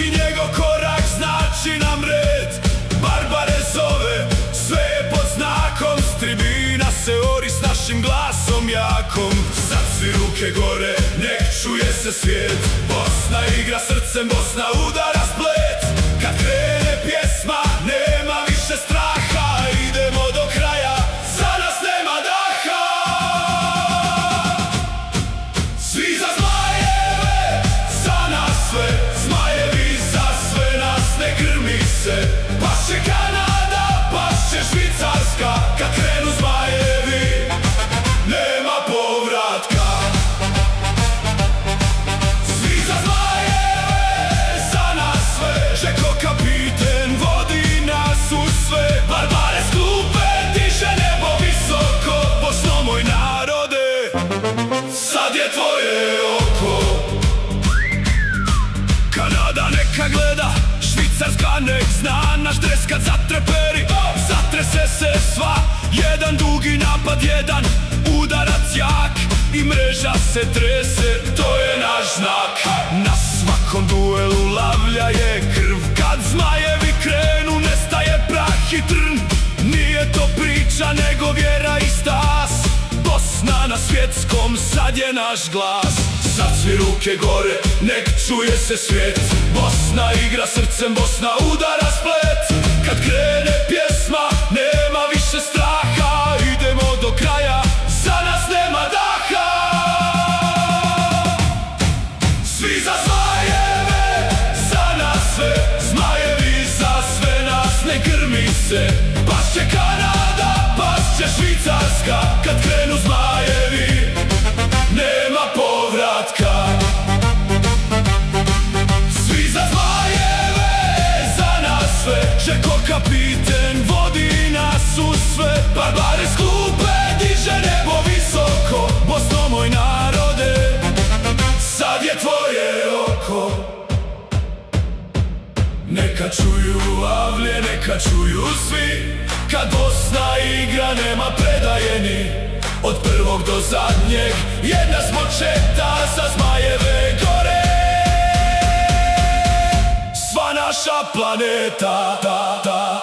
Svaki njegov korak znači nam red. Barbare zove, sve je pod znakom. S tribina se ori s našim glasom jakom. Sad svi ruke gore, nek čuje se svijet. Bosna igra srcem, Bosna udara splet. Kad krene pjesma, nema više straha. Idemo do kraja, za nas nema daha. Svi za zmajeve, za nas sve. Zmajevi za sve nas, ne grmi se. Pašće Kanada, pašće Švicarska. Kad krenu zmajevi, nema povratka. Svi za zmajeve, za nas sve. Žeko kapiten vodi nas u sve. Barbare s klupe diže nebo visoko. Bosno moj narode, sad je tvoje oko. Kanada neka gleda, Švicarska nek zna. Naš dres kad zatreperi, zatrese se sva. Jedan dugi napad, jedan udarac jak. I mreža se trese, to je naš znak. Na svakom duelu lavlja je krv. Kad zmajevi krenu, nestaje prah i trn. Nije to priča, nego vjera i stas. Bosna na svjetskom, sad je naš glas. Sad svi ruke gore, nek čuje se svijet. Bosna igra srcem, Bosna udara splet. Kad krene pjesma, nema više straha. Idemo do kraja, za nas nema daha. Svi za zmajeve, za nas sve. Zmajevi za sve nas, ne grmi se. Pašće Kanada, pašće Švicarska. Kad krenu zmajevi, nema povratka. Svi za zmajeve, za nas sve. Žeko kapiten vodi nas u sve. Barbare s klupe diže nebo visoko. Bosno moj narode, sad je tvoje oko. Neka čuju lavlje, neka čuju svi. Kad Bosna igra nema predajeni. Od prvog do zadnjeg jedna smo četa. Za zmajeve gore, sva naša planeta.